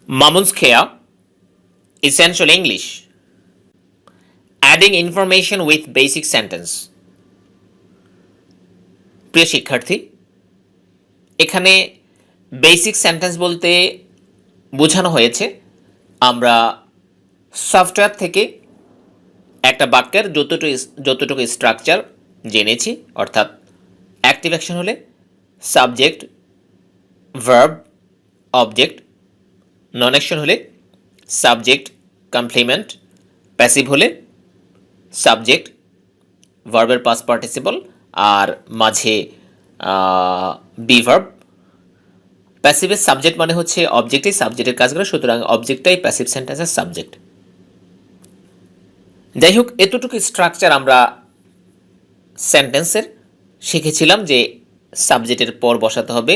Mamun's Care, Essential English, Adding Information with Basic Sentence. প্রিয় শিক্ষার্থী, এখানে বেসিক সেন্টেন্স বলতে বোঝানো হয়েছে আমরা সফটওয়্যার থেকে একটা বাক্যের যতটুকু স্ট্রাকচার জেনেছি, অর্থাৎ অ্যাক্টিভ অ্যাকশন হলে সাবজেক্ট, ভার্ব, অবজেক্ট, নন অ্যাকশন হলে সাবজেক্ট, কমপ্লিমেন্ট, প্যাসিভ হলে সাবজেক্ট, ভার্বের পাস্ট পার্টিসিপল, আর মাঝে বি ভার্ব। প্যাসিভের সাবজেক্ট মানে হচ্ছে অবজেক্টই সাবজেক্টের কাজ করে, সুতরাং অবজেক্টটাই প্যাসিভ সেন্টেন্সের সাবজেক্ট। যাই হোক, এতটুকু স্ট্রাকচার আমরা সেন্টেন্সের শিখেছিলাম যে সাবজেক্টের পর বসাতে হবে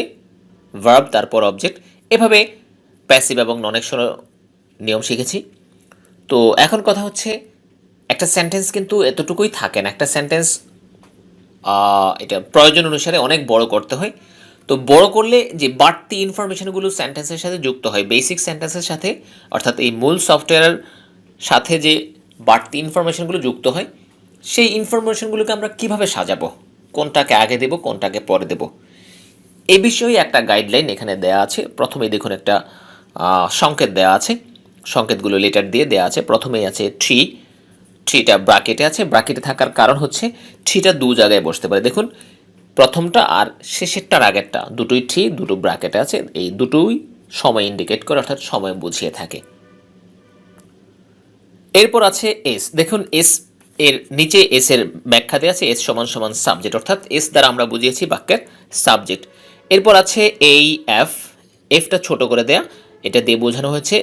ভার্ব, তারপর অবজেক্ট। এভাবে প্যাসিভ এবং নন অ্যাকশন নিয়ম শিখেছি। তো এখন কথা হচ্ছে, একটা সেন্টেন্স কিন্তু এতটুকুই থাকে না। একটা সেন্টেন্স এটা প্রয়োজন অনুসারে অনেক বড় করতে হয়। তো বড় করলে যে বাড়তি ইনফরমেশনগুলো সেন্টেন্সের সাথে যুক্ত হয়, বেসিক সেন্টেন্সের সাথে, অর্থাৎ এই মূল সফটওয়্যারের সাথে যে বাড়তি ইনফরমেশনগুলো যুক্ত হয়, সেই ইনফরমেশনগুলোকে আমরা কিভাবে সাজাবো, কোনটাকে আগে দেব, কোনটাকে পরে দেব, এ বিষয়ে একটা গাইডলাইন এখানে দেয়া আছে। প্রথমেই দেখুন একটা সংকেত দেওয়া আছে, সংকেতগুলো লেটার দিয়ে দেওয়া আছে। প্রথমেই আছে ট্রি, ট্রিটা ব্র্যাকেটে আছে। ব্র্যাকেটে থাকার কারণ হচ্ছে ট্রিটা দু জায়গায় বসতে পারে। দেখুন, প্রথমটা আর শেষেরটার আগেরটা দুটোই ট্রি, দুটো ব্র্যাকেটে আছে। এই দুটোই সময় ইন্ডিকেট করে, অর্থাৎ সময় বুঝিয়ে থাকে। এরপর আছে এস। দেখুন, এস এর নিচে এস এর ব্যাখ্যা দেওয়া আছে, এস সমান সমান সাবজেক্ট, অর্থাৎ এস দ্বারা আমরা বুঝিয়েছি বাক্যের সাবজেক্ট। এরপর আছে এই এফ, এফটা ছোট করে দেয়া, এটা দিয়ে বোঝানো হয়েছে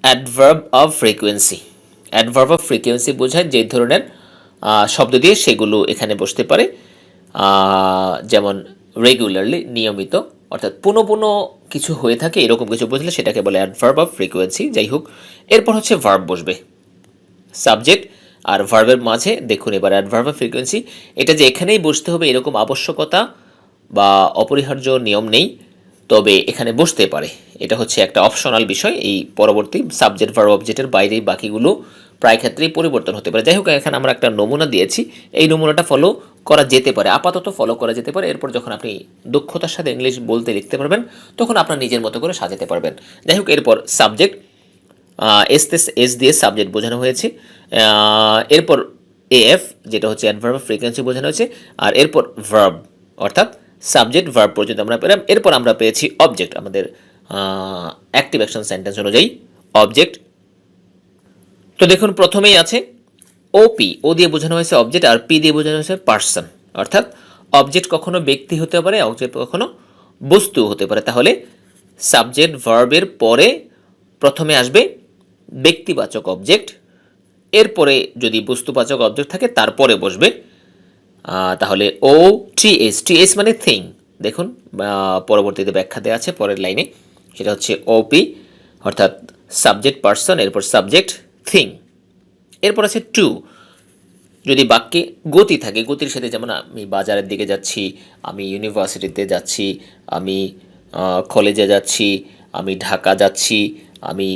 adverb of frequency. Adverb of frequency বোঝায় যে ধরনের শব্দ দিয়ে সেগুলো এখানে বসতে পারে, যেমন রেগুলারলি, নিয়মিত, অর্থাৎ পুনঃ পুনঃ কিছু হয়ে থাকে, এরকম কিছু বুঝলে সেটাকে বলে অ্যাডভার্ব অফ ফ্রিকোয়েন্সি। যাই হোক, এরপর হচ্ছে ভার্ব বসবে। সাবজেক্ট আর ভার্বের মাঝে দেখুন এবার অ্যাডভার্ব অফ ফ্রিকোয়েন্সি, এটা যে এখানেই বসতে হবে এরকম আবশ্যকতা বা অপরিহার্য নিয়ম নেই, তবে এখানে বসতে পারে। এটা হচ্ছে একটা অপশনাল বিষয়। এই পরবর্তী সাবজেক্ট ভার্ব অবজেক্টের বাইরেই বাকিগুলো প্রায় ক্ষেত্রেই পরিবর্তন হতে পারে। যাই হোক, এখানে আমরা একটা নমুনা দিয়েছি, এই নমুনাটা ফলো করা যেতে পারে, আপাতত ফলো করা যেতে পারে। এরপর যখন আপনি দক্ষতার সাথে ইংলিশ বলতে লিখতে পারবেন, তখন আপনার নিজের মতো করে সাজাতে পারবেন। যাই হোক, এরপর সাবজেক্ট, এস দিয়ে সাবজেক্ট বোঝানো হয়েছে। এরপর এএফ, যেটা হচ্ছে অ্যাডভার্ব অফ ফ্রিকোয়েন্সি বোঝানো হয়েছে, আর এরপর ভার্ব, অর্থাৎ সাবজেক্ট ভার্ব পর্যন্ত আমরা পেলাম। এরপর আমরা পেয়েছি অবজেক্ট, আমাদের অ্যাক্টিভ অ্যাকশন সেন্টেন্স অনুযায়ী অবজেক্ট। তো দেখুন, প্রথমেই আছে ওপি, ও দিয়ে বোঝানো হয়েছে অবজেক্ট, আর পি দিয়ে বোঝানো হয়েছে পার্সন, অর্থাৎ অবজেক্ট কখনো ব্যক্তি হতে পারে, অবজেক্ট কখনো বস্তু হতে পারে। তাহলে সাবজেক্ট ভার্বের পরে প্রথমে আসবে ব্যক্তিবাচক অবজেক্ট, এরপরে যদি বস্তুবাচক অবজেক্ট থাকে তারপরে বসবে। তাহলে ও টি এস, টি এস মানে থিং। দেখুন, পরবর্তীতে ব্যাখ্যা দেওয়া আছে পরের লাইনে, সেটা হচ্ছে ওপি, অর্থাৎ সাবজেক্ট পার্সন, এরপর সাবজেক্ট থিং। এরপর আছে টু, যদি বাক্যে গতি থাকে, গতির সাথে, যেমন আমি বাজারের দিকে যাচ্ছি, আমি ইউনিভার্সিটিতে যাচ্ছি, আমি কলেজে যাচ্ছি, আমি ঢাকা যাচ্ছি, আমি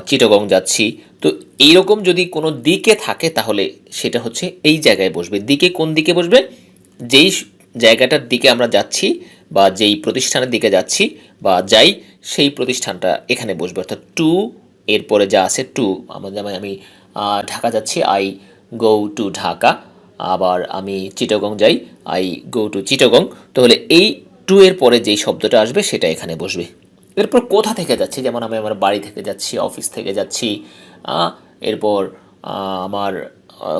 চিটাগং যাচ্ছি। তো এইরকম যদি কোনো দিকে থাকে তাহলে সেটা হচ্ছে এই জায়গায় বসবে। দিকে কোন দিকে বসবে? যেই জায়গাটার দিকে আমরা যাচ্ছি বা যেই প্রতিষ্ঠানের দিকে যাচ্ছি বা যাই, সেই প্রতিষ্ঠানটা এখানে বসবে। অর্থাৎ টু এরপরে যা আছে টু, যেমন আমি ঢাকা যাচ্ছি, আই গো টু ঢাকা, আবার আমি চিটাগং যাই, আই গো টু চিটাগং। তাহলে এই টু এর পরে যেই শব্দটা আসবে সেটা এখানে বসবে। এরপর কোথা থেকে যাচ্ছি, যেমন আমি আমার বাড়ি থেকে যাচ্ছি, অফিস থেকে যাচ্ছি, এরপর আমার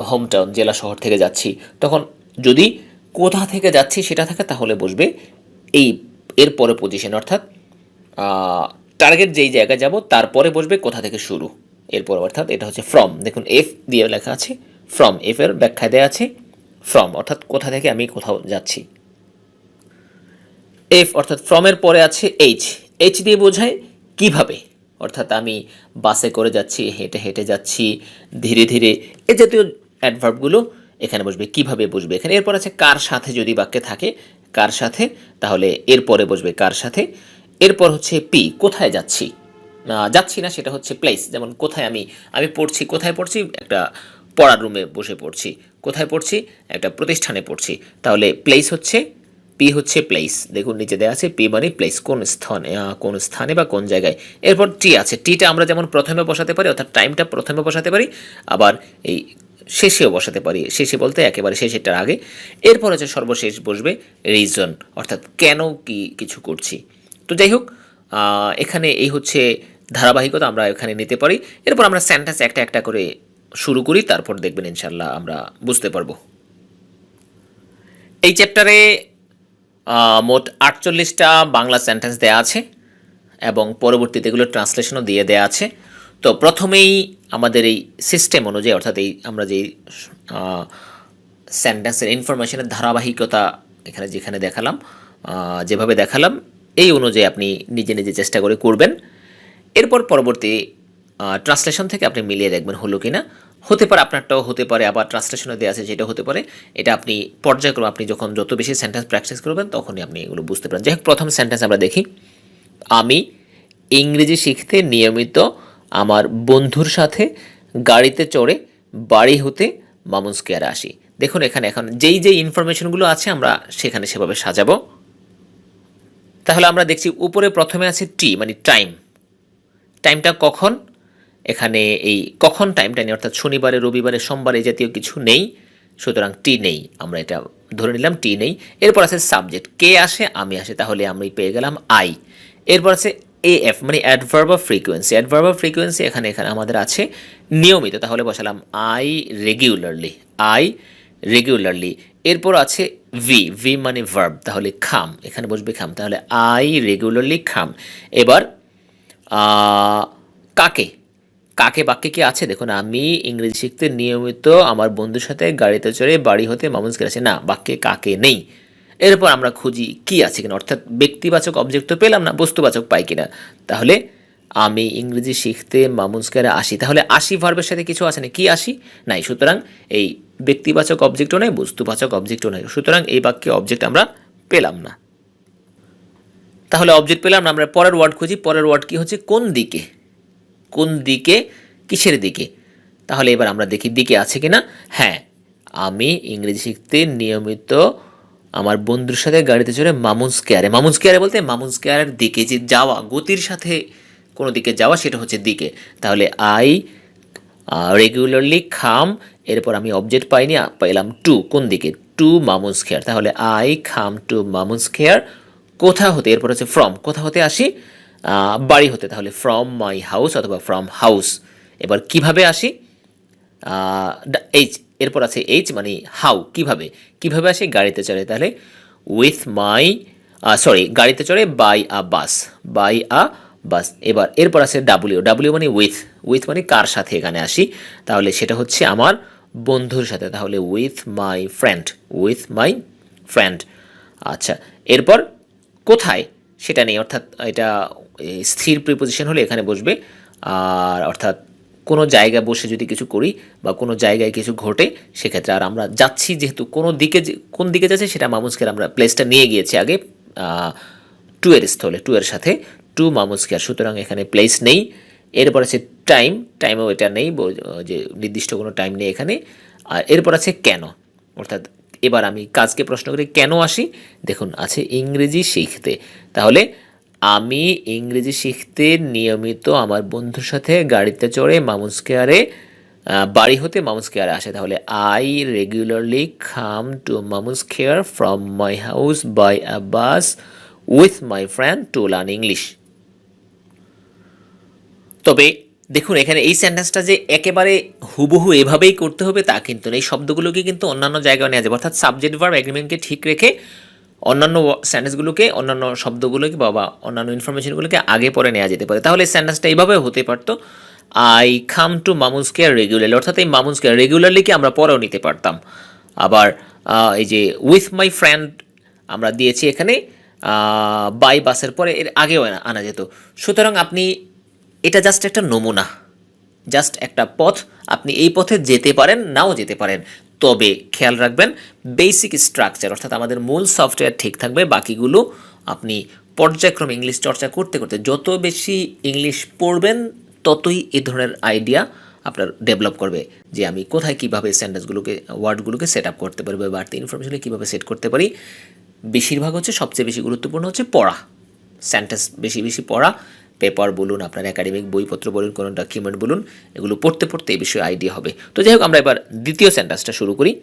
হোম টাউন, জেলা শহর থেকে যাচ্ছি, তখন যদি কোথা থেকে যাচ্ছি সেটা থাকে তাহলে বসবে এই এরপরে পজিশন, অর্থাৎ টার্গেট যেই জায়গায় যাব তারপরে বসবে কোথা থেকে শুরু, এরপর, অর্থাৎ এটা হচ্ছে ফ্রম। দেখুন, এফ দিয়ে লেখা আছে ফ্রম, এফ এর ব্যাখ্যা দেওয়া আছে ফ্রম, অর্থাৎ কোথা থেকে আমি কোথাও যাচ্ছি। এফ অর্থাৎ ফ্রমের পরে আছে এইচ, এইচ দিয়ে বোঝায় কিভাবে, অর্থাৎ আমি বাসে করে যাচ্ছি, হেঁটে হেঁটে যাচ্ছি, ধীরে ধীরে, এ জাতীয় অ্যাডভার্বগুলো এখানে বসবে। কিভাবে বসবে এখানে। এরপর আছে কার সাথে, যদি বাক্যে থাকে কার সাথে, তাহলে এরপরে বসবে কার সাথে। এরপর হচ্ছে পি, কোথায় যাচ্ছি, যাচ্ছি না সেটা হচ্ছে প্লেস। যেমন কোথায় আমি আমি পড়ছি, কোথায় পড়ছি? একটা পড়ার রুমে বসে পড়ছি। কোথায় পড়ছি? একটা প্রতিষ্ঠানে পড়ছি। তাহলে প্লেস হচ্ছে পি হচ্ছে প্লেস। দেখুন নিচে দেওয়া আছে পি মানে প্লেস, কোন স্থানে বা কোন জায়গায়। এরপর টি আছে, টিটা আমরা যেমন প্রথমে বসাতে পারি, অর্থাৎ টাইমটা প্রথমে বসাতে পারি, আবার এই শেষেও বসাতে পারি। শেষে বলতে একেবারে শেষেরটার আগে। এরপর হচ্ছে সর্বশেষ বসবে রিজন, অর্থাৎ কেন কি কিছু করছি। তো যাই হোক, এখানে এই হচ্ছে ধারাবাহিকতা আমরা এখানে নিতে পারি। এরপর আমরা সেন্টেন্স একটা একটা করে শুরু করি, তারপর দেখবেন ইনশাল্লাহ আমরা বুঝতে পারবো। এই চ্যাপ্টারে মোট 48টা বাংলা সেন্টেন্স দেওয়া আছে এবং পরবর্তীতে এগুলো ট্রান্সলেশনও দিয়ে দেওয়া আছে। তো প্রথমেই আমাদের এই সিস্টেম অনুযায়ী, অর্থাৎ এই আমরা যেই সেন্টেন্সের ইনফরমেশনের ধারাবাহিকতা এখানে যেখানে দেখালাম, যেভাবে দেখালাম, এই অনুযায়ী আপনি নিজে নিজে চেষ্টা করে করবেন। এরপর পরবর্তী ট্রান্সলেশন থেকে আপনি মিলিয়ে দেখবেন হলো কি না। হতে পারে আপনারটাও হতে পারে, আবার ট্রান্সলেশনে দেওয়া আছে যেটা হতে পারে। এটা আপনি পর্যায়ক্রমে আপনি যখন যত বেশি সেন্টেন্স প্র্যাকটিস করবেন তখনই আপনি এগুলো বুঝতে পারেন। যাই হোক, প্রথম সেন্টেন্স আমরা দেখি। আমি ইংরেজি শিখতে নিয়মিত আমার বন্ধুর সাথে গাড়িতে চড়ে বাড়ি হতে মামুন স্কয়ারে আসি। দেখুন এখানে এখন যেই যেই ইনফরমেশনগুলো আছে আমরা সেখানে সেভাবে সাজাবো। তাহলে আমরা দেখছি উপরে প্রথমে আছে টি মানে টাইম। টাইমটা কখন? এখানে এই কখন টাইমটা নেই, অর্থাৎ শনিবারে, রবিবারে, সোমবারে জাতীয় কিছু নেই, সুতরাং টি নেই। আমরা এটা ধরে নিলাম টি নেই। এরপর আছে সাবজেক্ট, কে আসে? আমি আসে, তাহলে আমি পেয়ে গেলাম আই। এরপর আছে এএফ মানে adverb of frequency. Adverb of frequency এখানে এখানে আমাদের আছে নিয়মিত, তাহলে বসালাম আই রেগুলারলি, আই রেগুলারলি। এরপর আছে ভি, ভি মানে ভার্ব, তাহলে খাম, এখানে বসবে খাম, তাহলে আই রেগুলারলি খাম। এবার কাকে, কাকে বাক্যে কি আছে? দেখুন আমি ইংরেজি শিখতে নিয়মিত আমার বন্ধুর সাথে গাড়িতে চড়ে বাড়ি হতে মামুনস্কের আছে, না, বাক্যে কাকে নেই। এরপর আমরা খুঁজি কি আছে কিনা, অর্থাৎ ব্যক্তিবাচক অবজেক্ট তো পেলাম না, বস্তুবাচক পাই কিনা। তাহলে আমি ইংরেজি শিখতে মামুনস্কেরে আসি, তাহলে আসি ভার্বের সাথে কিছু আছে না, কি আসি? নাই, সুতরাং এই ব্যক্তিবাচক অবজেক্টও নাই, বস্তুবাচক অবজেক্টও নাই, সুতরাং এই বাক্যে অবজেক্ট আমরা পেলাম না। তাহলে অবজেক্ট পেলাম না, আমরা পরের ওয়ার্ড খুঁজি। পরের ওয়ার্ড কি হচ্ছে? কোন দিকে। কোন দিকে, কিসের দিকে? তাহলে এবার আমরা দেখি দিকে আছে কিনা। হ্যাঁ, আমি ইংরেজি শিখতে নিয়মিত আমার বন্ধুর সাথে গাড়িতে চড়ে মামুন স্কয়ারে, মামুন স্কয়ারে বলতে মামুন স্কয়ারের দিকে যে যাওয়া, গতির সাথে কোনো দিকে যাওয়া, সেটা হচ্ছে দিকে। তাহলে আই রেগুলারলি খাম, এরপর আমি অবজেক্ট পাইনি, পেলাম টু, কোন দিকে? টু মামুন স্কয়ার, তাহলে আই খাম টু মামুন স্কয়ার। কোথা হতে? এরপর হচ্ছে ফ্রম, কোথা হতে আসি? বাড়ি হতে, তাহলে ফ্রম মাই হাউস অথবা ফ্রম হাউস। এবার কিভাবে আসি? এইচ, এরপর আছে এইচ মানে হাউ, কিভাবে, কিভাবে আসি? গাড়িতে চড়ে, তাহলে উইথ মাই, সরি, গাড়িতে চড়ে by a bus, by a বাস। এবার এরপর আছে ডাব্লিউ, ডাব্লিউ মানে উইথ, উইথ মানে কার সাথে এখানে আসি, তাহলে সেটা হচ্ছে আমার বন্ধুর সাথে, তাহলে with my friend, with my friend. আচ্ছা, এরপর কোথায় সেটা নেই, অর্থাৎ এটা স্থির প্রিপোজিশন হলে এখানে বসবে। আর অর্থাৎ কোনো জায়গায় বসে যদি কিছু করি বা কোনো জায়গায় কিছু ঘটে সেক্ষেত্রে, আর আমরা যাচ্ছি যেহেতু কোনো দিকে, কোন দিকে যাচ্ছে সেটা মামুজকের আমরা প্লেসটা নিয়ে গিয়েছি আগে টু এর স্থলে, টু এর সাথে টু মামুজকের, সুতরাং এখানে প্লেস নেই। এরপর আছে টাইম, টাইমেও এটা নেই, যে নির্দিষ্ট কোনো টাইম নেই এখানে। আর এরপর আছে কেন, অর্থাৎ এবার আমি কাজকে প্রশ্ন করি কেন আসি। দেখুন আছে ইংরেজি শিখতে, তাহলে আমি ইংরেজি শিখতে নিয়মিত আমার বন্ধুর সাথে গাড়িতে চড়ে মামুন স্কয়ারে বাড়ি হতে মামুন স্কয়ারে আসে, তাহলে I regularly come to Mamun square from my house by a bus with my friend to learn English. তবে দেখুন এখানে এই সেন্টেন্সটা যে একেবারে হুবহু এভাবেই করতে হবে তা কিন্তু না, এই শব্দগুলোকে কিন্তু অন্যান্য জায়গায় নেওয়া যাবে, অর্থাৎ সাবজেক্ট ভার্ব এগ্রিমেন্টকে ঠিক রেখে অন্যান্য সেন্টেন্সগুলোকে, অন্যান্য শব্দগুলোকে বা অন্যান্য ইনফরমেশনগুলোকে আগে পরে নেওয়া যেতে পারে। তাহলে সেন্টেন্সটা এইভাবে হতে পারতো, I come to Mamun square regularly, অর্থাৎ এই মামুন স্কয়ার রেগুলারলিকে আমরা পরেও নিতে পারতাম। আবার এই যে উইথ মাই ফ্রেন্ড আমরা দিয়েছি এখানে বাই বাসের পরে, এর আগেও আনা যেত। সুতরাং আপনি, এটা জাস্ট একটা নমুনা, জাস্ট একটা পথ, আপনি এই পথে যেতে পারেন, নাও যেতে পারেন, তবে খেয়াল রাখবেন বেসিক স্ট্রাকচার, অর্থাৎ আমাদের মূল সফটওয়্যার ঠিক থাকবে, বাকিগুলো আপনি পর্যায়ক্রমে ইংলিশ চর্চা করতে করতে যত বেশি ইংলিশ পড়বেন ততই এই ধরনের আইডিয়া আপনার ডেভেলপ করবে যে আমি কোথায় কীভাবে সেন্টেন্সগুলোকে ওয়ার্ডগুলোকে সেট আপ করতে পারি বা বাড়তি ইনফরমেশনকে কীভাবে সেট করতে পারি। বেশিরভাগ হচ্ছে সবচেয়ে বেশি গুরুত্বপূর্ণ হচ্ছে পড়া, সেন্টেন্স বেশি বেশি পড়া, পেপার বলুন, আপনার একাডেমিক বইপত্র বলুন, কোনো ডকুমেন্ট বলুন, এগুলো পড়তে পড়তে এই বিষয়ে আইডিয়া হবে। তো যাই হোক, আমরা এবার দ্বিতীয় সেন্টেন্সটা শুরু করি।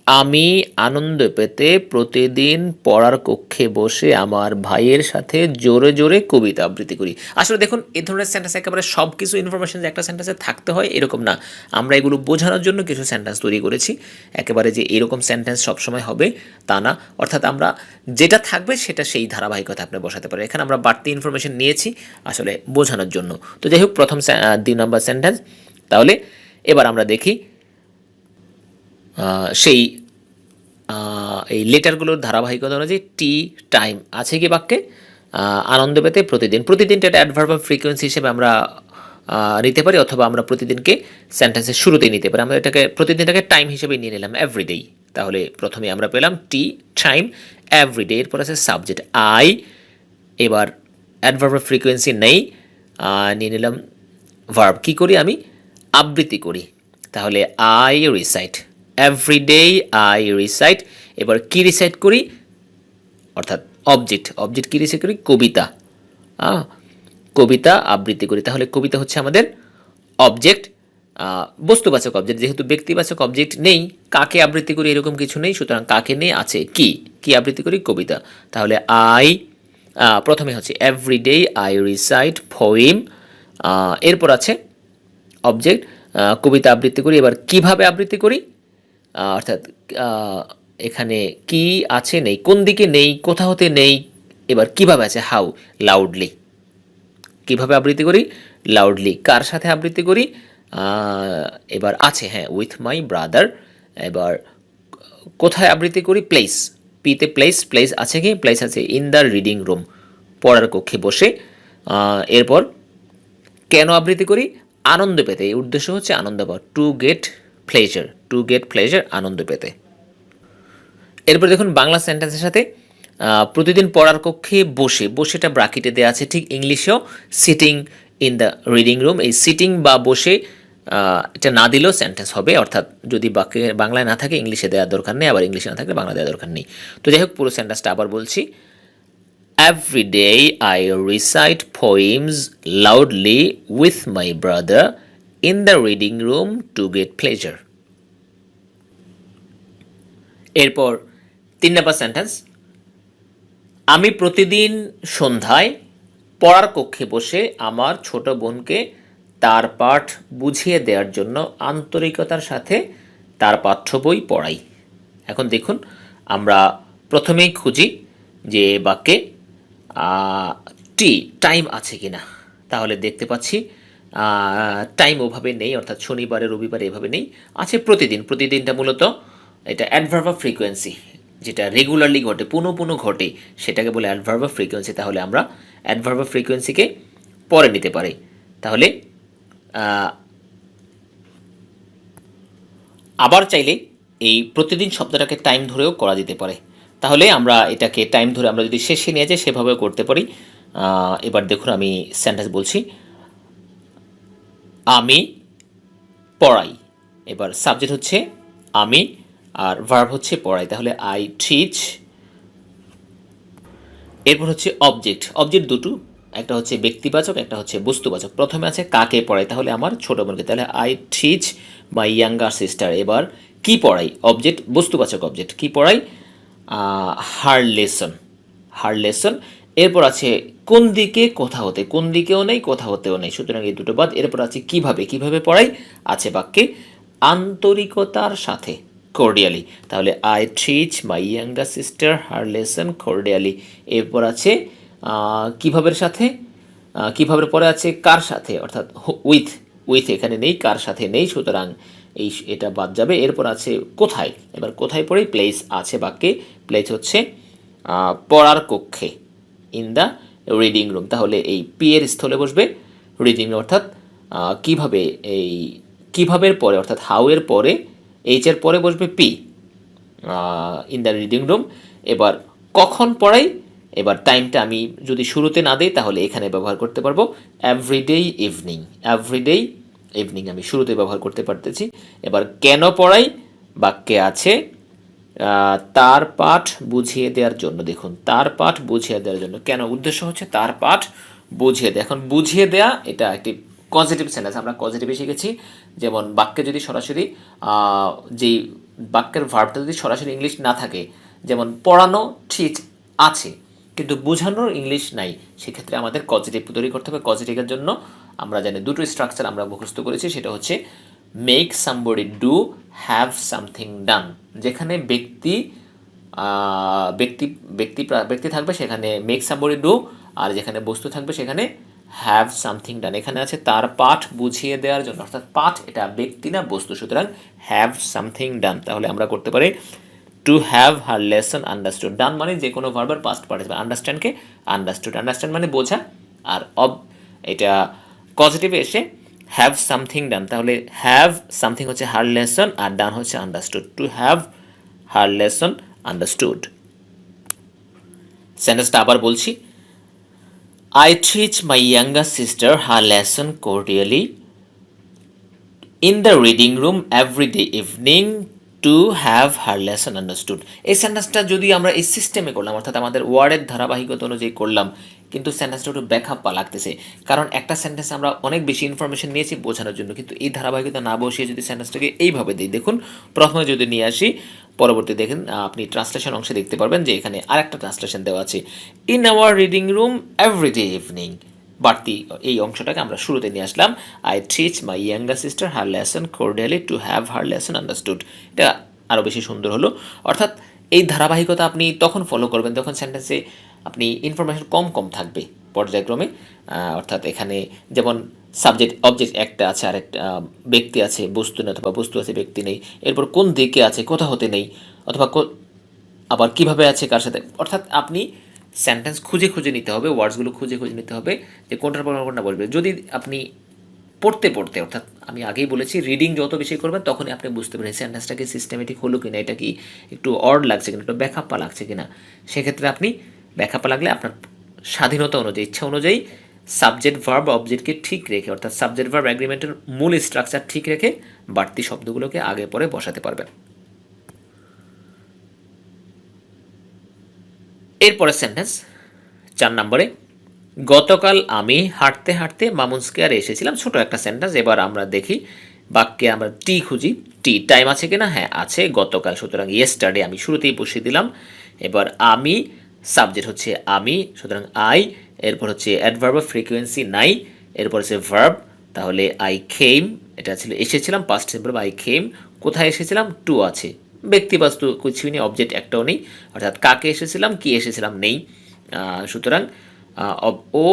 আমি আনন্দ পেতে প্রতিদিন পড়ার কক্ষে বসে আমার ভাইয়ের সাথে জোরে জোরে কবিতা আবৃত্তি করি। আসলে দেখুন, এই ধরনের সেন্টেন্স একেবারে সব কিছু ইনফরমেশন যে একটা সেন্টেন্সে থাকতে হয় এরকম না। আমরা এগুলো বোঝানোর জন্য কিছু সেন্টেন্স তৈরি করেছি। একেবারে যে এরকম সেন্টেন্স সবসময় হবে তা না, অর্থাৎ আমরা যেটা থাকবে সেটা সেই ধারাবাহিকতা আপনি বসাতে পারেন। এখানে আমরা বাড়তি ইনফরমেশন নিয়েছি আসলে বোঝানোর জন্য। তো যাই হোক, প্রথম 2 নম্বর সেন্টেন্স। তাহলে এবার আমরা দেখি সেই এই লেটারগুলোর ধারাবাহিকতা অনুযায়ী টি টাইম আছে কি বাক্যে। আনন্দ পেতে প্রতিদিন, প্রতিদিনটা একটা অ্যাডভার্ব অফ ফ্রিকোয়েন্সি হিসেবে আমরা নিতে পারি, অথবা আমরা প্রতিদিনকে সেন্টেন্সের শুরুতেই নিতে পারি। আমরা এটাকে প্রতিদিনটাকে টাইম হিসেবে নিয়ে নিলাম, এভরিডেই। তাহলে প্রথমে আমরা পেলাম টি টাইম এভরিডে, এরপর আছে সাবজেক্ট আই। এবার অ্যাডভার্ব অফ ফ্রিকোয়েন্সি নেই, নিয়ে নিলাম ভার্ব। কী করি আমি? আবৃত্তি করি। তাহলে I recite, everyday I recite. এবার কি রিসাইট করি? অর্থাৎ অবজেক্ট, অবজেক্ট কী রিসাইট করি? কবিতা, কবিতা আবৃত্তি করি। তাহলে কবিতা হচ্ছে আমাদের অবজেক্ট, বস্তুবাচক অবজেক্ট। যেহেতু ব্যক্তিবাচক অবজেক্ট নেই, কাকে আবৃত্তি করি এরকম কিছু নেই, সুতরাং কাকে নেই, আছে কি, কি আবৃত্তি করি? কবিতা। তাহলে আই, প্রথমে হচ্ছে এভরিডে আই রিসাইট পোয়েম, এরপর আছে অবজেক্ট, কবিতা আবৃত্তি করি। এবার কিভাবে আবৃত্তি করি, অর্থাৎ এখানে কি আছে নেই, কোন দিকে নেই, কোথা হতে নেই, এবার কিভাবে আছে, হাউ, লাউডলি। কিভাবে আবৃত্তি করি? লাউডলি। কার সাথে আবৃত্তি করি? এবার আছে, হ্যাঁ, উইথ মাই ব্রাদার। এবার কোথায় আবৃত্তি করি? প্লেস, পিতে প্লেস, প্লেস আছে কি? প্লেস আছে ইন দ্য রিডিং রুম, পড়ার কক্ষে বসে। এরপর কেন আবৃত্তি করি? আনন্দ পেতে, এই উদ্দেশ্য হচ্ছে আনন্দ পাওয়া, to get pleasure, to get pleasure, আনন্দ পেতে। এরপর দেখুন বাংলা সেন্টেন্সের সাথে প্রতিদিন পড়ার কক্ষে বসে, বসেটা ব্রাকেটে দেওয়া আছে, ঠিক ইংলিশেও sitting in the reading room. এই সিটিং বা বসে এটা না দিলেও সেন্টেন্স হবে, অর্থাৎ যদি বাংলায় না থাকে ইংলিশে দেওয়ার দরকার নেই, আবার ইংলিশে না থাকলে বাংলা দেওয়ার দরকার নেই। তো যাই হোক, পুরো সেন্টেন্সটা আবার বলছি। Every day I recite poems loudly with my brother in the reading room to get pleasure. এরপর 3 নম্বর সেন্টেন্স। আমি প্রতিদিন সন্ধ্যায় পড়ার কক্ষে বসে আমার ছোট বোনকে তার পাঠ বুঝিয়ে দেওয়ার জন্য আন্তরিকতার সাথে তার পাঠ্য বই পড়াই। এখন দেখুন, আমরা প্রথমেই খুঁজি যে বাক্যে টি টাইম আছে কি না। তাহলে দেখতে পাচ্ছি টাইম ওভাবে নেই, অর্থাৎ শনিবারে রবিবারে এভাবে নেই, আছে প্রতিদিন। প্রতিদিনটা মূলত এটা অ্যাডভার্ব অফ ফ্রিকোয়েন্সি, যেটা রেগুলারলি ঘটে, পুনঃ পুনঃ ঘটে, সেটাকে বলে অ্যাডভার্ব অফ ফ্রিকোয়েন্সি। তাহলে আমরা অ্যাডভার্ব অফ ফ্রিকোয়েন্সিকে পরে নিতে পারি। তাহলে আবার চাইলে এই প্রতিদিন শব্দটাকে টাইম ধরেও করা যেতে পারে। তাহলে আমরা এটাকে টাইম ধরে আমরা যদি শেষে নিয়ে যাই সেভাবেও করতে পারি। এবার দেখুন, আমি সেন্টেন্স বলছি। আমি পড়াই, এবার সাবজেক্ট হচ্ছে আমি আর ভার্ব হচ্ছে পড়াই। তাহলে আই টিচ। এরপর হচ্ছে অবজেক্ট, অবজেক্ট দুটো, একটা হচ্ছে ব্যক্তিবাচক, একটা হচ্ছে বস্তুবাচক। প্রথমে আছে কাকে পড়াই, তাহলে আমার ছোট বোনকে, তাহলে I teach my younger sister. এবার কি পড়াই, অবজেক্ট, বস্তুবাচক অবজেক্ট, কি পড়াই, হার লেসন, হার লেসন। এরপর আছে কোন দিকে, কোথা হতে, কোন দিকেও নেই, কোথা হতেও নেই, সুতরাং এই দুটো বাদ। এরপর আছে কিভাবে, কিভাবে পড়াই, আছে বাক্যে আন্তরিকতার সাথে, কর্ডিয়ালি। তাহলে I teach my younger sister her lesson cordially. এরপর আছে কিভাবের সাথে, কিভাবে পরে আছে কার সাথে, অর্থাৎ উইথ, উইথ এখানে নেই, কার সাথে নেই, সুতরাং এটা বাদ যাবে। এরপর আছে কোথায়, এবার কোথায় পড়ি, প্লেস আছে বাক্যে, প্লেস হচ্ছে পড়ার কক্ষে, ইন দ্য রিডিং রুম। তাহলে এই পি এর স্থলে বসবে রিডিং, অর্থাৎ কিভাবে, এই কিভাবের পরে অর্থাৎ হাউ এর পরে, এইচ এর পরে বসবে P, in the reading room. এবার কখন পড়াই, এবার টাইমটা আমি যদি শুরুতে না দিই তাহলে এখানে ব্যবহার করতে পারবো এভরিডে ইভিনিং। এভরিডে ইভিনিং আমি শুরুতে ব্যবহার করতে পারতেছি। এবার কেন পড়াই বাক্যে আছে তার পাঠ বুঝিয়ে দেওয়ার জন্য। দেখুন, তার পাঠ বুঝিয়ে দেওয়ার জন্য, কেন উদ্দেশ্য হচ্ছে তার পাঠ বুঝিয়ে দেয়া। এখন বুঝিয়ে দেয়া এটা একটি পজিটিভ সেন্টেন্স, আমরা পজিটিভে শিখেছি। যেমন বাক্যে যদি সরাসরি যেই বাক্যের ভার্বটা যদি সরাসরি ইংলিশ না থাকে, যেমন পড়ানো ঠিক আছে কিন্তু বোঝানোর ইংলিশ নাই, সেক্ষেত্রে আমাদের পজিটিভ তৈরি করতে হবে। পজিটিভের জন্য আমরা জানি দুটো স্ট্রাকচার আমরা মুখস্থ করেছি, সেটা হচ্ছে make somebody do, have something done. যেখানে ব্যক্তি ব্যক্তি ব্যক্তি ব্যক্তি থাকবে সেখানে মেক সামবডি ডু, আর যেখানে বস্তু থাকবে সেখানে হ্যাভ সামথিং ডান। এখানে আছে তার পাঠ বুঝিয়ে দেওয়ার জন্য, অর্থাৎ পাঠ এটা ব্যক্তি না বস্তু, সুতরাং হ্যাভ সামথিং ডান। তাহলে আমরা করতে পারি to have her lesson understood. Done মানে যে কোনো ভার্বের পাস্ট পার্টিসিপল, আন্ডারস্ট্যান্ডকে আন্ডারস্টুড। আন্ডারস্ট্যান্ড মানে বোঝা, আর এটা পজিটিভে এসে হ্যাভ সামথিং ডান। তাহলে হ্যাভ সামথিং হচ্ছে হার লেসন আর ডান হচ্ছে understood. Two have her lesson understood. সেন্টেন্সটা আবার বলছি, I teach my younger sister her lesson cordially in the reading room every day evening to have her lesson understood. এই সেন্টেন্সটা যদি আমরা এই সিস্টেমে করলাম, অর্থাৎ আমাদের ওয়ার্ডের ধারাবাহিকতা অনুযায়ী করলাম, কিন্তু সেন্টেন্সটা একটু ব্যাকআপ লাগতেছে, কারণ একটা সেন্টেন্সে আমরা অনেক বেশি ইনফরমেশন নিয়েছি বোঝানোর জন্য, কিন্তু এই ধারাবাহিকতা না বসিয়ে যদি সেন্টেন্সটাকে এইভাবে দিই, দেখুন প্রথমে যদি নিয়ে আসি, পরবর্তী দেখেন আপনি ট্রান্সলেশন অংশে দেখতে পারবেন যে এখানে আরেকটা ট্রান্সলেশন দেওয়া আছে, in our reading room everyday evening. বাড়তি এই অংশটাকে আমরা শুরুতে নিয়ে আসলাম, I teach my younger sister her lesson cordially to have her lesson understood. এটা আরও বেশি সুন্দর হলো। অর্থাৎ এই ধারাবাহিকতা আপনি তখন ফলো করবেন তখন সেন্টেন্সে আপনি ইনফরমেশন কম কম থাকবে পর্যায়ক্রমে। অর্থাৎ এখানে যেমন সাবজেক্ট অবজেক্ট একটা আছে, আরেকটা ব্যক্তি আছে বস্তু নেই, অথবা বস্তু আছে ব্যক্তি নেই, এরপর কোন দিকে আছে কোথা হতে নেই, অথবা আবার কিভাবে আছে কার সাথে। অর্থাৎ আপনি সেন্টেন্স খুঁজে খুঁজে নিতে হবে, ওয়ার্ডসগুলো খুঁজে খুঁজে নিতে হবে যে কোনটার পর কোনটা বলবে। যদি আপনি পড়তে পড়তে, অর্থাৎ আমি আগেই বলেছি রিডিং যত বেশি করবেন তখনই আপনি বুঝতে পারেন সেন্টেন্সটাকে সিস্টেমেটিক হলো কিনা, এটা কি একটু অড লাগছে কিনা, একটু ব্যাকআপা লাগছে কিনা। সেক্ষেত্রে আপনি ব্যাকআপা লাগলে আপনার স্বাধীনতা অনুযায়ী, ইচ্ছা অনুযায়ী সাবজেক্ট ভার্ব অবজেক্টকে ঠিক রেখে, অর্থাৎ সাবজেক্ট ভার্ব অ্যাগ্রিমেন্টের মূল স্ট্রাকচার ঠিক রেখে বাড়তি শব্দগুলোকে আগে পরে বসাতে পারবেন। এরপরে সেন্টেন্স 4 নম্বরে, গতকাল আমি হাঁটতে হাঁটতে মামুন স্কয়ারে এসেছিলাম। ছোট একটা সেন্টেন্স। এবার আমরা দেখি বাক্যে আমরা টি খুঁজি, টি টাইম আছে কিনা, হ্যাঁ আছে, গতকাল, সুতরাং ইয়েস্টারডে আমি শুরুতেই বসিয়ে দিলাম। এবার আমি সাবজেক্ট হচ্ছে আমি, সুতরাং আই, এরপর হচ্ছে অ্যাডভার্ব অফ ফ্রিকোয়েন্সি নাই, এরপর হচ্ছে ভার্ব, তাহলে আই খেম, এটা ছিল এসেছিলাম, পাস্ট সিম্পল আই খেম। কোথায় এসেছিলাম, টু আছে, ব্যক্তি বস্তু কিছুই নেই, অবজেক্ট একটাও নেই, অর্থাৎ কাকে এসেছিলাম কি এসেছিলাম নেই। সুতরাং ও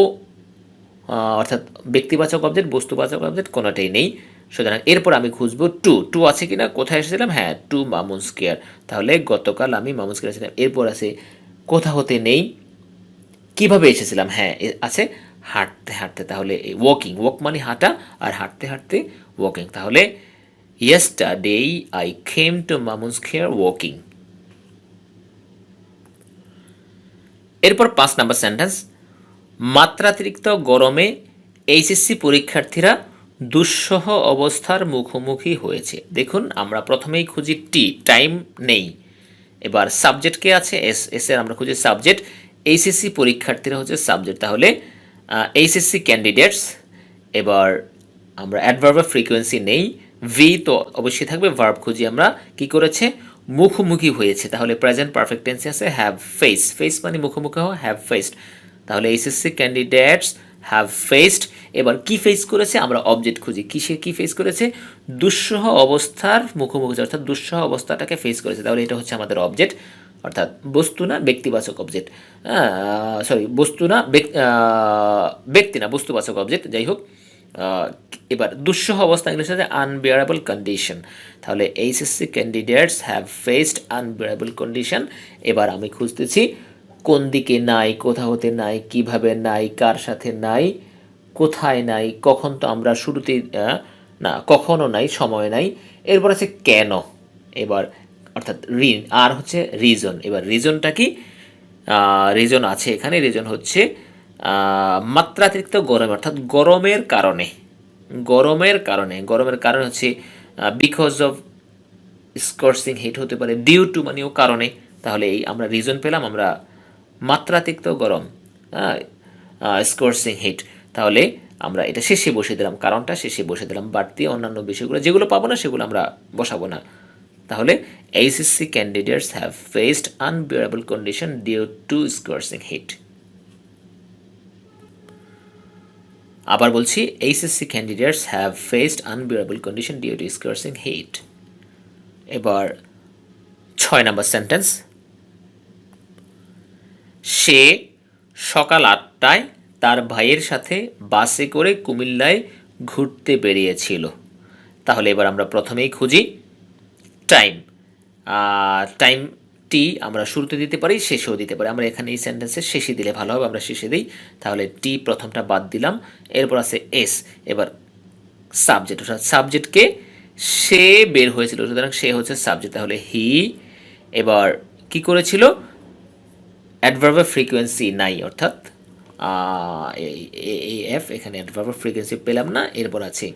অর্থাৎ ব্যক্তিবাচক অবজেক্ট বস্তুবাচক অবজেক্ট কোনোটাই নেই। সুতরাং এরপর আমি খুঁজবো টু, টু আছে কিনা, কোথায় এসেছিলাম, হ্যাঁ টু মামুন স্কয়ার, তাহলে গতকাল আমি মামুন স্কয়ার এসেছিলাম। এরপর আছে কোথা হতে নেই, কিভাবে এসেছিলাম, হ্যাঁ আছে হাঁটতে হাঁটতে, তাহলে ওয়াকিং, ওয়াক মানে হাঁটা আর হাঁটতে হাঁটতে ওয়াকিং, তাহলে yesterday I came to Mamun square walking. এরপর 5 নাম্বার সেন্টেন্স, মাত্রাতিরিক্ত গরমে এইচএসসি পরীক্ষার্থীরা দুঃসহ অবস্থার মুখোমুখি হয়েছে। দেখুন আমরা প্রথমেই খুঁজি টি, টাইম নেই, এবার সাবজেক্ট কে আছে এস, এস এর আমরা খুঁজি সাবজেক্ট, এইচএসসি পরীক্ষার্থীরা হচ্ছে সাবজেক্ট, তাহলে এইচএসসি ক্যান্ডিডেটস। এবার আমরা অ্যাডভার্ব অফ ফ্রিকোয়েন্সি নেই, ভি তো অবশ্যই থাকবে, ভার্ব খুঁজি আমরা, কি করেছে মুখোমুখি হয়েছে, তাহলে প্রেজেন্ট পারফেক্ট টেন্সে আছে হ্যাভ ফেস, ফেস মানে মুখোমুখি হওয়া, হ্যাভ ফেসড, তাহলে এইচএসসি ক্যান্ডিডেটস হ্যাভ ফেসড। এবার কি ফেস করেছে, আমরা অবজেক্ট খুঁজি, কিসে কি ফেস করেছে, দুঃসহ অবস্থার মুখোমুখি, অর্থাৎ দুঃসহ অবস্থাটাকে ফেস করেছে, তাহলে এটা হচ্ছে আমাদের অবজেক্ট, অর্থাৎ বস্তু না ব্যক্তিবাচক অবজেক্ট, সরি বস্তু না ব্যক্তি না বস্তুবাচক অবজেক্ট, যাই হোক। এবার দুঃসহ অবস্থা ইংলিশে আছে আনবিয়ারেবল কন্ডিশন, তাহলে HSC candidates have faced unbearable condition. এবার আমি খুঁজতেছি কোন দিকে নাই, কোথা হতে নাই, কিভাবে নাই, কার সাথে নাই, কোথায় নাই, কখন তো আমরা শুরুতেই না কখনো নাই, সময় নাই, এরপর আছে কেন, এবার অর্থাৎ আর হচ্ছে রিজন। এবার রিজনটা কি, রিজন আছে এখানে। রিজন হচ্ছে মাত্রাতিরিক্ত গরম, অর্থাৎ গরমের কারণ হচ্ছে বিকজ অফ স্কর্সিং হিট হতে পারে, ডিউ টু মানেও কারণে। তাহলে এই আমরা রিজন পেলাম, আমরা মাত্রাতিরিক্ত গরম, স্কর্সিং হিট। তাহলে আমরা এটা শেষে বসে দিলাম, কারণটা শেষে বসে দিলাম, বাড়তি অন্যান্য বিষয়গুলো যেগুলো পাবো না সেগুলো আমরা বসাবো না। তাহলে HSC candidates have faced unbearable condition due to scorching heat. আবার বলছি, HSC candidates have faced unbearable condition due to scorching heat. এবার 6 নম্বর সেন্টেন্স, সে সকাল 8টায় তার ভাইয়ের সাথে বাসে করে কুমিল্লায় ঘুরতে বেরিয়েছিল। তাহলে এবার আমরা প্রথমেই খুঁজি টাইম। টাইমটি আমরা শুরুতে দিতে পারি, শেষেও দিতে পারি। আমরা এখানে এই সেন্টেন্সের শেষে দিলে ভালো হবে, আমরা শেষে দিই। তাহলে টি প্রথমটা বাদ দিলাম, এরপর আছে এস। এবার সাবজেক্ট, অর্থাৎ সাবজেক্টকে সে বের হয়েছিল, সুতরাং সে হচ্ছে সাবজেক্ট। তাহলে হি এবার কি করেছিল, অ্যাডভার্বের ফ্রিকোয়েন্সি নাই, অর্থাৎ এফ, এখানে অ্যাডভার্বের ফ্রিকোয়েন্সি পেলাম না। এরপর আছে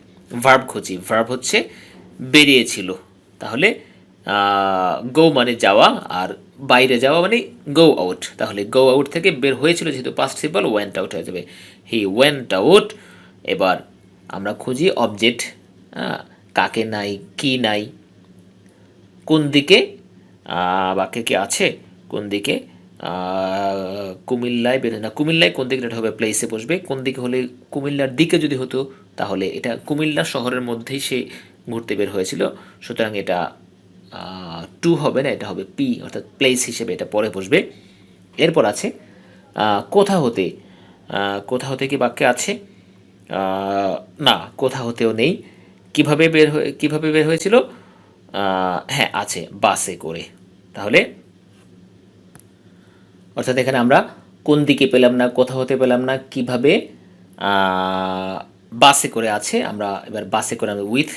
ভার্ব খুঁজি, ভার্ব হচ্ছে বেরিয়েছিল। তাহলে গো মানে যাওয়া, আর বাইরে যাওয়া মানে গো আউট। তাহলে গো আউট থেকে বের হয়েছিল, যেহেতু পাস্ট সিম্পল, ওয়েন্ট আউট হয়ে যাবে, হি ওয়েন্ট আউট। এবার আমরা খুঁজি অবজেক্ট, কাকে নাই, কি নাই, কোন দিকে, বাক্যে কি আছে, কোন দিকে, কুমিল্লায় বের না, কুমিল্লায় কোন দিকে, এটা হবে প্লেসে বসবে। কোন দিকে হলে, কুমিল্লার দিকে যদি হতো তাহলে এটা কুমিল্লা শহরের মধ্যেই সে ঘুরতে বের হয়েছিল, সুতরাং এটা টু হবে না, এটা হবে পি, অর্থাৎ প্লেস হিসেবে এটা পরে বসবে। এরপর আছে কোথা হতে, কোথা হতে কি বাক্যে আছে, না কোথা হতেও নেই। কিভাবে বের হয়েছিল, হ্যাঁ আছে, বাসে করে। তাহলে অর্থাৎ এখানে আমরা কোন দিকে পেলাম না, কোথা হতে পেলাম না, কিভাবে, বাসে করে আছে। আমরা এবার বাসে করে আমরা উইথ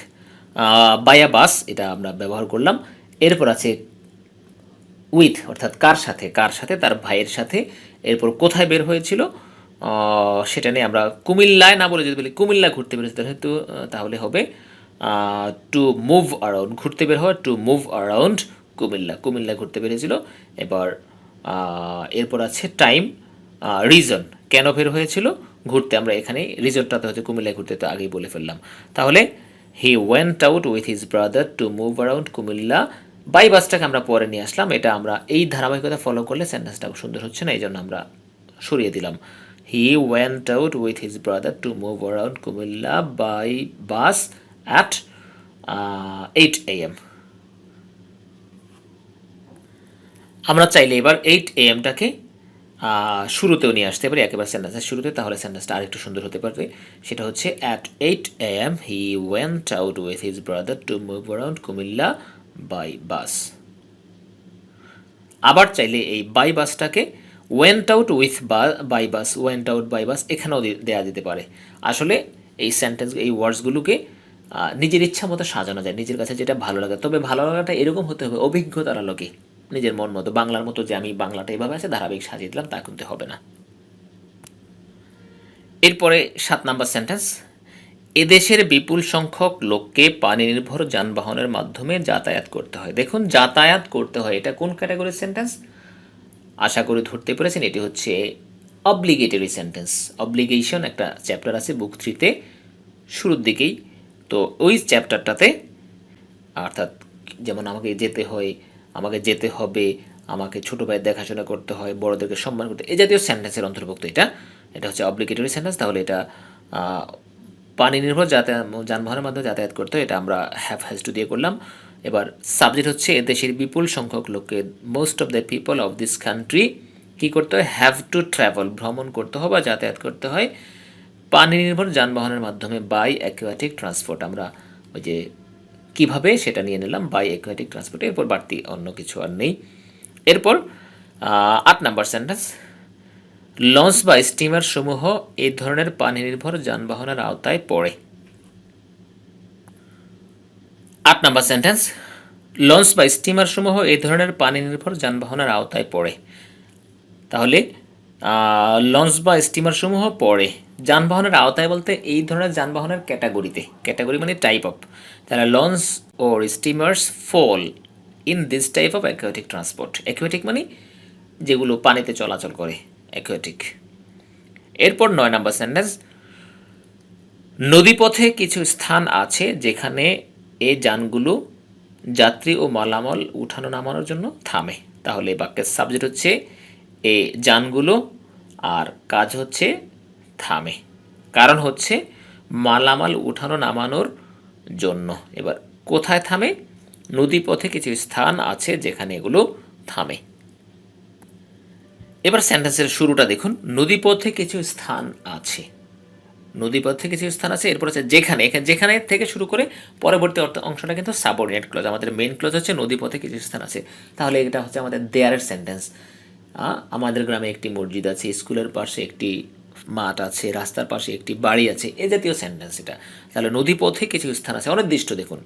বায়া বাস এটা আমরা ব্যবহার করলাম। এরপর আছে উইথ, অর্থাৎ কার সাথে, কার সাথে, তার ভাইয়ের সাথে। এরপর কোথায় বের হয়েছিল সেটা নিয়ে আমরা কুমিল্লায় না বলে যদি বলি কুমিল্লা ঘুরতে বেরিয়েছিল, তাহলে হবে টু মুভ অ্যারাউন্ড, ঘুরতে বের হওয়া, টু মুভ অ্যারাউন্ড কুমিল্লা ঘুরতে বেরিয়েছিল। এবার এরপর আছে টাইম, রিজন, কেন বের হয়েছিল ঘুরতে, আমরা এখানে রিজনটাতে হচ্ছে কুমিল্লায় ঘুরতে, তো আগেই বলে ফেললাম। তাহলে he went out with his brother to move around Comilla. By বাসটাকে আমরা পরে নিয়ে আসলাম, এটা আমরা এই ধারাবাহিকতা ফলো করলে সেন্টেন্সটা সুন্দর হচ্ছে না, এই জন্য আমরা সরিয়ে দিলাম। He went out with his brother to move around Comilla by bus at 8 AM। আমরা চাইলে এবার 8 AM-টাকে শুরুতেও নিয়ে আসতে পারি, একেবারে সেন্টেন্সের শুরুতে, তাহলে সেন্টেন্সটা আরেকটু সুন্দর হতে পারবে। সেটা হচ্ছে at 8 AM he went out with his brother to move around Comilla by bus. আবার চাইলে এই বাই বাসটাকে went out with by bus, went out by bus এখানেও দেওয়া যেতে পারে। আসলে এই সেন্টেন্স, এই ওয়ার্ডসগুলোকে নিজের ইচ্ছা মতো সাজানো যায়, নিজের কাছে যেটা ভালো লাগে। তবে ভালো লাগাটা এরকম হতে হবে অভিজ্ঞতার আলোকে, নিজের মন মতো। বাংলার মতো যে আমি বাংলাটা এভাবে আছে ধারাবাহিক সাজিয়ে দিলাম তা কিন্তু হবে না। এরপরে 7 নম্বর সেন্টেন্স, এদেশের বিপুল সংখ্যক লোককে পানি নির্ভর যানবাহনের মাধ্যমে যাতায়াত করতে হয়। দেখুন যাতায়াত করতে হয়, এটা কোন ক্যাটাগরির সেন্টেন্স আশা করি ধরতে পেরেছেন, এটি হচ্ছে অব্লিগেটরি সেন্টেন্স। অব্লিগেশন একটা চ্যাপ্টার আছে বুক 3-তে শুরুর দিকেই, তো ওই চ্যাপ্টারটাতে, অর্থাৎ যেমন আমাকে যেতে হয়, আমাকে যেতে হবে, আমাকে ছোটো ভাইয়ের দেখাশোনা করতে হয়, বড়োদেরকে সম্মান করতে, এই জাতীয় সেন্টেন্সের অন্তর্ভুক্ত এটা। এটা হচ্ছে অব্লিগেটরি সেন্টেন্স। তাহলে এটা পানি নির্ভর যানবাহনের মাধ্যমে যাতায়াত করতে হয়, এটা আমরা হ্যাজ টু দিয়ে করলাম। এবার সাবজেক্ট হচ্ছে এদেশের বিপুল সংখ্যক লোককে, most of the people of this country কী করতে হয়, হ্যাভ টু ট্রাভেল, ভ্রমণ করতে হয় বা যাতায়াত করতে হয় পানি নির্ভর যানবাহনের মাধ্যমে বাই অ্যাকুয়াটিক ট্রান্সপোর্ট। আমরা ওই যে কীভাবে সেটা নিয়ে নিলাম, বাই অ্যাকুয়াটিক ট্রান্সপোর্ট, এরপর বাড়তি অন্য কিছু আর নেই। এরপর 8 নম্বর সেন্টেন্স, লঞ্চ বা স্টিমার সমূহ এই ধরনের পানি নির্ভর যানবাহনের আওতায় পড়ে। 8 নম্বর সেন্টেন্স, লঞ্চ বা স্টিমার সমূহ এই ধরনের পানি নির্ভর যানবাহনের আওতায় পড়ে। তাহলে লঞ্চ বা স্টিমার সমূহ পড়ে যানবাহনের আওতায় বলতে এই ধরনের যানবাহনের ক্যাটাগরিতে, ক্যাটাগরি মানে টাইপ অফ, তাহলে launch or steamers fall in this type of aquatic transport. Aquatic মানে যেগুলো পানিতে চলাচল করে, অ্যাকুয়াটিক। এরপর 9 নম্বর সেন্টেন্স, নদীপথে কিছু স্থান আছে যেখানে এই যানগুলো যাত্রী ও মালামাল উঠানো নামানোর জন্য থামে। তাহলে বাক্যের সাবজেক্ট হচ্ছে এ যানগুলো, আর কাজ হচ্ছে থামে, কারণ হচ্ছে মালামাল উঠানো নামানোর জন্য। এবার কোথায় থামে? নদীপথে কিছু স্থান আছে যেখানে এগুলো থামে। এবার সেন্টেন্সের শুরুটা দেখুন, নদীপথে কিছু স্থান আছে, নদীপথে কিছু স্থান আছে, এরপর হচ্ছে যেখানে, এখানে যেখানে থেকে শুরু করে পরবর্তী অংশটা কিন্তু সাবঅর্ডিনেট ক্লজ। আমাদের মেইন ক্লজ হচ্ছে নদীপথে কিছু স্থান আছে, তাহলে এটা হচ্ছে আমাদের দেয়ারের সেন্টেন্স। আমাদের গ্রামে একটি মসজিদ আছে, স্কুলের পাশে একটি মাঠ আছে, রাস্তার পাশে একটি বাড়ি আছে, এ জাতীয় সেন্টেন্স এটা। তাহলে নদীপথে কিছু স্থান আছে, অনির্দিষ্ট দেখুন।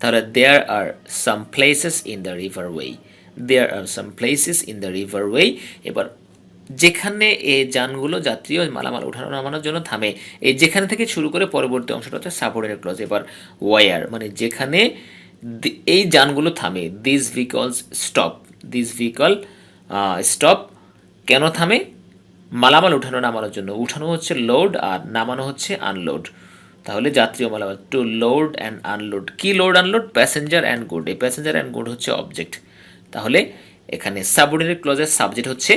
তাহলে there are some places in the river way, there are some places in the river way. এবার যেখানে এই যানগুলো যাত্রী ও মালামাল উঠানো নামানোর জন্য থামে, এই যেখানে থেকে শুরু করে পরবর্তী অংশটা হচ্ছে সাবঅর্ডিনেট ক্লজ। এবার ওয়ার মানে যেখানে এই যানগুলো থামে, this vehicles stop, this vehicle stop, কেন থামে? মালামাল উঠানো নামানোর জন্য। উঠানো হচ্ছে লোড আর নামানো হচ্ছে আনলোড। তাহলে যাত্রী ও মালামাল, টু লোড অ্যান্ড আনলোড। কি load unload? Passenger and good. এই প্যাসেঞ্জার অ্যান্ড গুড হচ্ছে অবজেক্ট। তাহলে এখানে সাবঅর্ডিনেট ক্লজের সাবজেক্ট হচ্ছে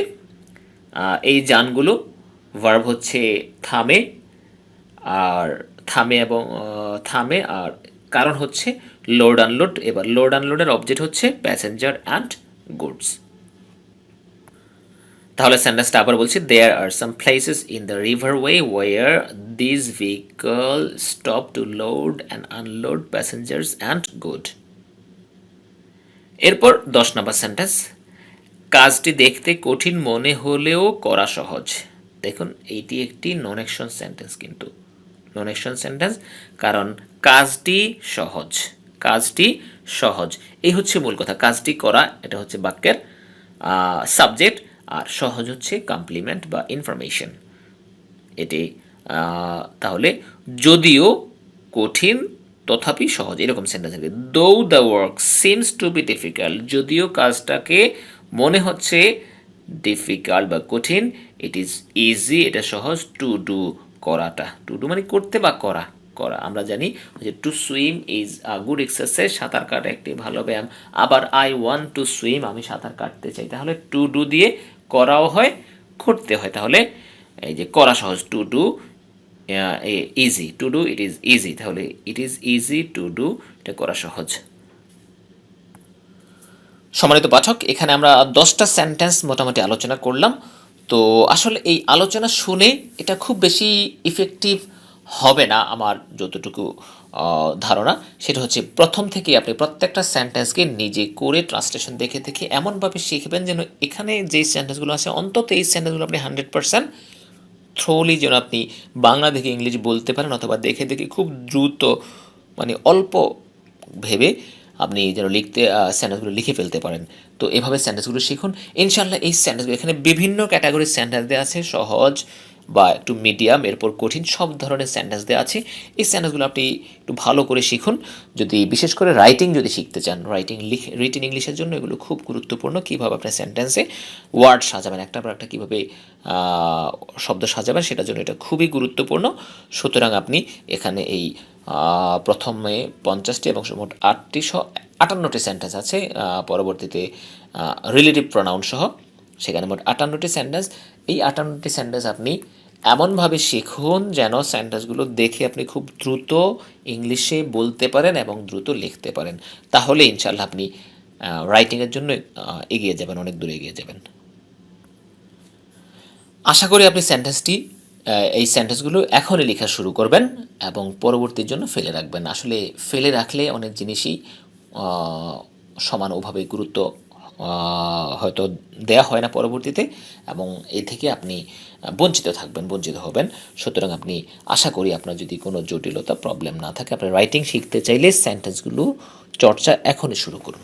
এই যানগুলো, ভার্ব হচ্ছে থামে, আর থামে এবং থামে, আর কারণ হচ্ছে লোড আনলোড। এবার লোড আনলোডের অবজেক্ট হচ্ছে প্যাসেঞ্জার অ্যান্ড গুডস। তাহলে সেন্টেন্সটা আবার বলছি, there are some places in the river way where this vehicle stop to load and unload passengers and good. এরপর 10 নম্বর সেন্টেন্স, কাজটি দেখতে কঠিন মনে হলেও করা সহজ। দেখুন এইটি একটি নন অ্যাকশন সেন্টেন্স, কিন্তু নন অ্যাকশন সেন্টেন্স, কারণ কাজটি সহজ, কাজটি সহজ এই হচ্ছে মূল কথা। কাজটি করা এটা হচ্ছে বাক্যের সাবজেক্ট, আর সহজ হচ্ছে কমপ্লিমেন্ট বা ইনফরমেশন এটি। তাহলে যদিও কঠিন তথাপি সহজ, এরকম সেন্টেন্স থাকবে। দো the work seems to be difficult, যদিও কাজটাকে মনে হচ্ছে ডিফিকাল্ট বা কঠিন, ইট ইজ ইজি, এটা সহজ। টু ডু করাটা, টু ডু মানে করতে বা করা, করা আমরা জানি যে to swim is a good exercise, সাঁতার কাটা একটি ভালো ব্যায়াম। আবার আই ওয়ান্ট টু সুইম, আমি সাঁতার কাটতে চাই। তাহলে টু ডু দিয়ে করাও হয়, করতে হয়। তাহলে এই যে করা সহজ, to do easy, to do it is easy, তাহলে it is easy to do, এটা করা সহজ। সম্মানিত পাঠক, এখানে আমরা 10টা সেন্টেন্স মোটামুটি আলোচনা করলাম। তো আসলে এই আলোচনা শুনে এটা খুব বেশি ইফেক্টিভ হবে না, আমার যতটুকু ধারণা সেটা হচ্ছে প্রথম থেকে আপনি প্রত্যেকটা সেন্টেন্সকে নিজে করে ট্রান্সলেশন দেখে দেখে এমনভাবে শিখবেন যেন এখানে যেই সেন্টেন্সগুলো আছে অন্তত এই সেন্টেন্সগুলো আপনি 100% থ্রোলি যেন আপনি বাংলা দেখে ইংলিশ বলতে পারেন, অথবা দেখে দেখে খুব দ্রুত মানে অল্প ভেবে আপনি যেন লিখতে সেন্টেন্সগুলো লিখে ফেলতে পারেন। তো এভাবে সেন্টেন্সগুলো শিখুন ইনশাল্লাহ। এই সেন্টেন্সগুলো এখানে বিভিন্ন ক্যাটাগরির সেন্টেন্স দেওয়া আছে, সহজ বা একটু মিডিয়াম, এরপর কঠিন, সব ধরনের সেন্টেন্স দেওয়া আছে। এই সেন্টেন্সগুলো আপনি একটু ভালো করে শিখুন। যদি বিশেষ করে রাইটিং যদি শিখতে চান, রিটেন ইংলিশের জন্য এগুলো খুব গুরুত্বপূর্ণ। কীভাবে আপনার সেন্টেন্সে ওয়ার্ড সাজাবেন, একটার পর একটা কীভাবে শব্দ সাজাবেন, সেটার জন্য এটা খুবই গুরুত্বপূর্ণ। সুতরাং আপনি এখানে এই প্রথমে 50টি এবং মোট 58টি সেন্টেন্স আছে, পরবর্তীতে রিলেটিভ প্রনাউন সহ, সেখানে মোট 58টি সেন্টেন্স। এই 58টি সেন্টেন্স আপনি এমনভাবে শিখুন যেন সেন্টেন্সগুলো দেখে আপনি খুব দ্রুত ইংলিশে বলতে পারেন এবং দ্রুত লিখতে পারেন। তাহলে ইনশাল্লাহ আপনি রাইটিংয়ের জন্য এগিয়ে যাবেন, অনেক দূরে এগিয়ে যাবেন। আশা করি আপনি এই সেন্টেন্সগুলো এখনই লেখা শুরু করবেন এবং পরবর্তীর জন্য ফেলে রাখবেন। আসলে ফেলে রাখলে অনেক জিনিসই সমান ওভাবে গুরুত্ব হয়তো দেয়া হয় না পরবর্তীতে, এবং এ থেকে আপনি বঞ্চিত হবেন। সুতরাং আপনি আশা করি আপনার যদি কোনো জটিলতা প্রবলেম না থাকে, আপনি রাইটিং শিখতে চাইলে সেন্টেন্সগুলো চর্চা এখনই শুরু করুন।